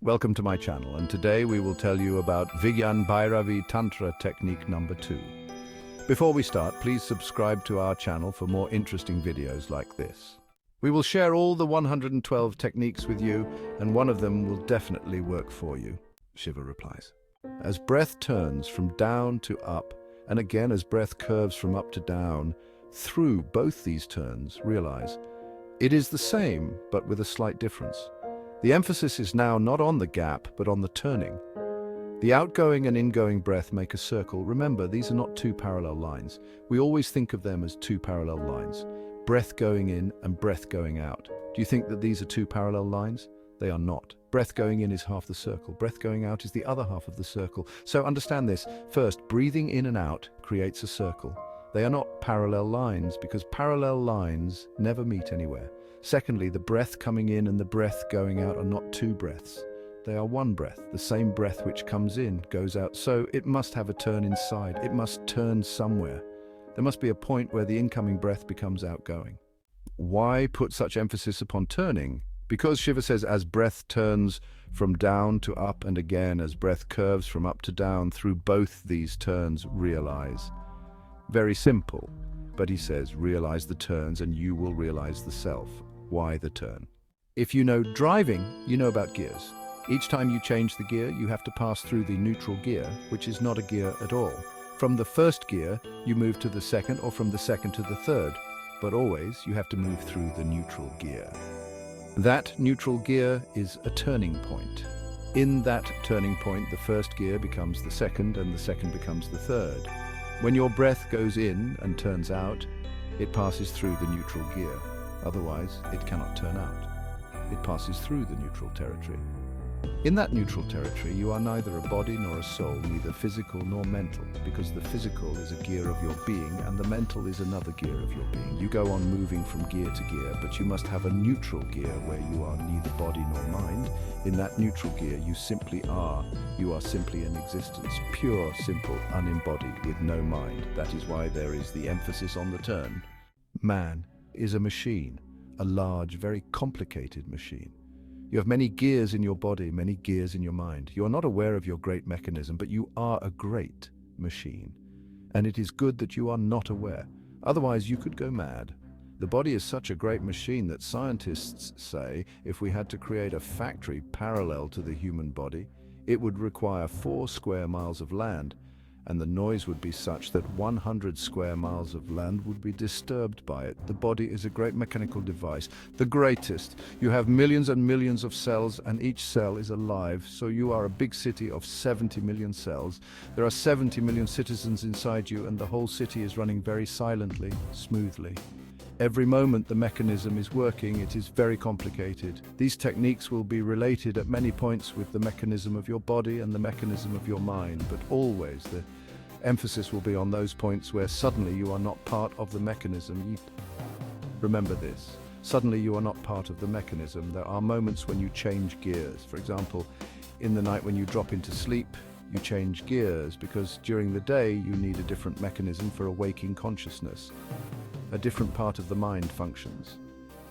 Welcome to my channel, and today we will tell you about Vigyan Bhairavi Tantra technique number 2. Before we start, please subscribe to our channel for more interesting videos like this. We will share all the 112 techniques with you, and one of them will definitely work for you, Shiva replies. As breath turns from down to up, and again as breath curves from up to down, through both these turns, realize it is the same, but with a slight difference. The emphasis is now not on the gap, but on the turning. The outgoing and ingoing breath make a circle. Remember, these are not two parallel lines. We always think of them as two parallel lines. Breath going in and breath going out. Do you think that these are two parallel lines? They are not. Breath going in is half the circle. Breath going out is the other half of the circle. So understand this. First, breathing in and out creates a circle. They are not parallel lines because parallel lines never meet anywhere. Secondly, the breath coming in and the breath going out are not two breaths. They are one breath. The same breath which comes in goes out. So it must have a turn inside. It must turn somewhere. There must be a point where the incoming breath becomes outgoing. Why put such emphasis upon turning? Because Shiva says as breath turns from down to up and again as breath curves from up to down, through both these turns realize. Very simple, but he says realize the turns and you will realize the self. Why the turn? If you know driving, you know about gears. Each time you change the gear, you have to pass through the neutral gear, which is not a gear at all. From the first gear, you move to the second, or from the second to the third, but always you have to move through the neutral gear. That neutral gear is a turning point. In that turning point, the first gear becomes the second, and the second becomes the third. When your breath goes in and turns out, it passes through the neutral gear. Otherwise, it cannot turn out. It passes through the neutral territory. In that neutral territory, you are neither a body nor a soul, neither physical nor mental, because the physical is a gear of your being and the mental is another gear of your being. You go on moving from gear to gear, but you must have a neutral gear where you are neither body nor mind. In that neutral gear, you simply are. You are simply an existence, pure, simple, unembodied, with no mind. That is why there is the emphasis on the turn. Man is a machine, a large, very complicated machine. You have many gears in your body, many gears in your mind. You are not aware of your great mechanism, but you are a great machine. And it is good that you are not aware. Otherwise, you could go mad. The body is such a great machine that scientists say if we had to create a factory parallel to the human body, it would require 4 square miles of land, and the noise would be such that 100 square miles of land would be disturbed by it. The body is a great mechanical device, the greatest. You have millions and millions of cells, and each cell is alive, so you are a big city of 70 million cells. There are 70 million citizens inside you, and the whole city is running very silently, smoothly. Every moment the mechanism is working, it is very complicated. These techniques will be related at many points with the mechanism of your body and the mechanism of your mind, but always the emphasis will be on those points where suddenly you are not part of the mechanism. Remember this. Suddenly you are not part of the mechanism. There are moments when you change gears. For example, in the night when you drop into sleep, you change gears because during the day you need a different mechanism for awaking consciousness. A different part of the mind functions.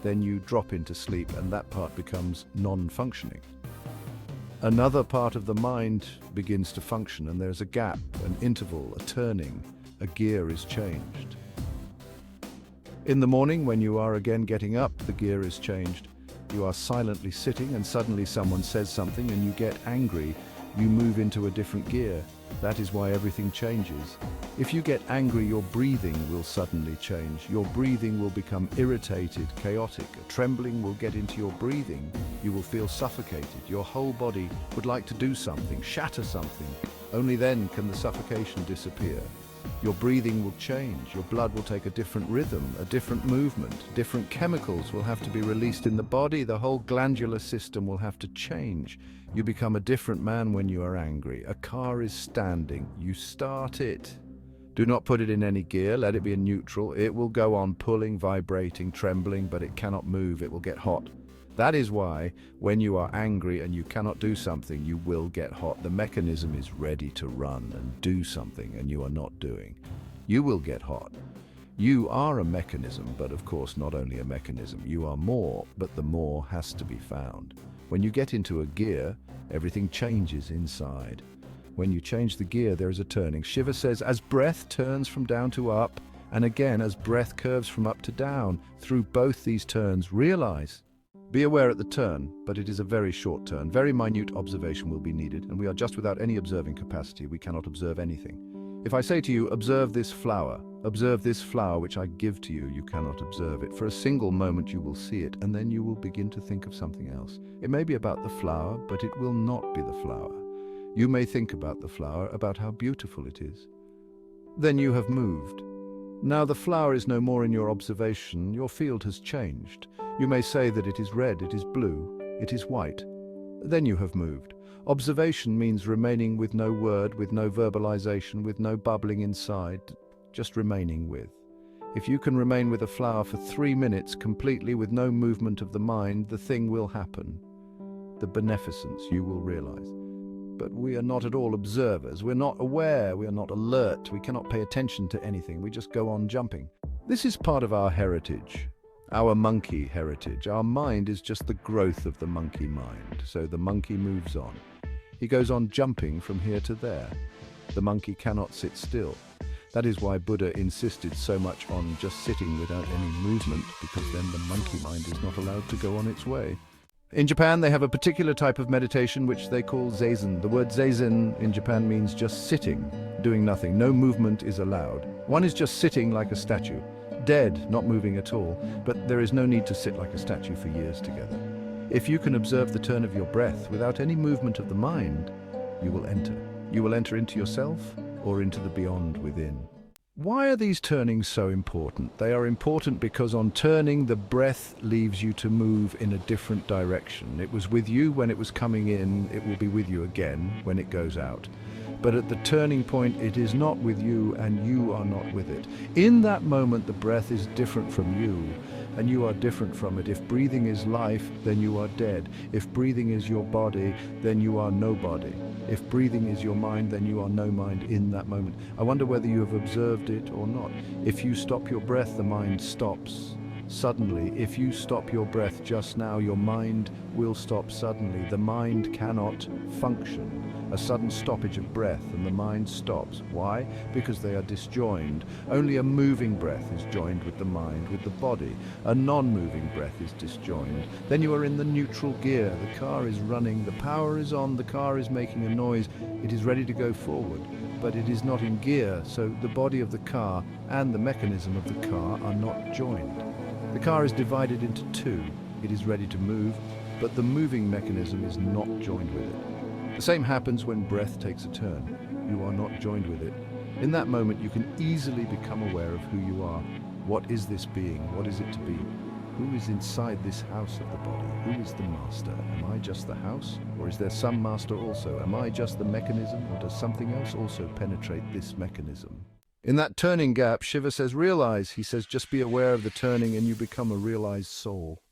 Then you drop into sleep and that part becomes non-functioning. Another part of the mind begins to function and there's a gap, an interval, a turning, a gear is changed. In the morning when you are again getting up, the gear is changed. You are silently sitting and suddenly someone says something and you get angry. You move into a different gear. That is why everything changes. If you get angry, your breathing will suddenly change. Your breathing will become irritated, chaotic. A trembling will get into your breathing. You will feel suffocated. Your whole body would like to do something, shatter something. Only then can the suffocation disappear. Your breathing will change. Your blood will take a different rhythm, a different movement. Different chemicals will have to be released in the body. The whole glandular system will have to change. You become a different man when you are angry. A car is standing. You start it. Do not put it in any gear. Let it be in neutral. It will go on pulling, vibrating, trembling, but it cannot move. It will get hot. That is why when you are angry and you cannot do something, you will get hot. The mechanism is ready to run and do something and you are not doing. You will get hot. You are a mechanism, but of course not only a mechanism. You are more, but the more has to be found. When you get into a gear, everything changes inside. When you change the gear, there is a turning. Shiva says, as breath turns from down to up, and again as breath curves from up to down, through both these turns, realize. Be aware at the turn, but it is a very short turn. Very minute observation will be needed, and we are just without any observing capacity. We cannot observe anything. If I say to you, observe this flower which I give to you, you cannot observe it. For a single moment you will see it, and then you will begin to think of something else. It may be about the flower, but it will not be the flower. You may think about the flower, about how beautiful it is. Then you have moved. Now the flower is no more in your observation. Your field has changed. You may say that it is red, it is blue, it is white. Then you have moved. Observation means remaining with no word, with no verbalization, with no bubbling inside, just remaining with. If you can remain with a flower for 3 minutes completely with no movement of the mind, the thing will happen. The beneficence you will realize. But we are not at all observers. We're not aware. We are not alert. We cannot pay attention to anything. We just go on jumping. This is part of our heritage, our monkey heritage. Our mind is just the growth of the monkey mind. So the monkey moves on. He goes on jumping from here to there. The monkey cannot sit still. That is why Buddha insisted so much on just sitting without any movement, because then the monkey mind is not allowed to go on its way. In Japan, they have a particular type of meditation which they call zazen. The word zazen in Japan means just sitting, doing nothing. No movement is allowed. One is just sitting like a statue, dead, not moving at all, but there is no need to sit like a statue for years together. If you can observe the turn of your breath without any movement of the mind, you will enter. You will enter into yourself or into the beyond within. Why are these turnings so important? They are important because on turning, the breath leaves you to move in a different direction. It was with you when it was coming in, it will be with you again when it goes out. But at the turning point, it is not with you and you are not with it. In that moment, the breath is different from you and you are different from it. If breathing is life, then you are dead. If breathing is your body, then you are nobody. If breathing is your mind, then you are no mind in that moment. I wonder whether you have observed it or not. If you stop your breath, the mind stops. Suddenly, if you stop your breath just now, your mind will stop suddenly. The mind cannot function. A sudden stoppage of breath and the mind stops. Why? Because they are disjoined. Only a moving breath is joined with the mind, with the body. A non-moving breath is disjoined. Then you are in the neutral gear. The car is running, the power is on, the car is making a noise. It is ready to go forward, but it is not in gear, so the body of the car and the mechanism of the car are not joined. The car is divided into two. It is ready to move, but the moving mechanism is not joined with it. The same happens when breath takes a turn. You are not joined with it. In that moment, you can easily become aware of who you are. What is this being? What is it to be? Who is inside this house of the body? Who is the master? Am I just the house? Or is there some master also? Am I just the mechanism? Or does something else also penetrate this mechanism? In that turning gap, Shiva says, realize. He says, just be aware of the turning and you become a realized soul.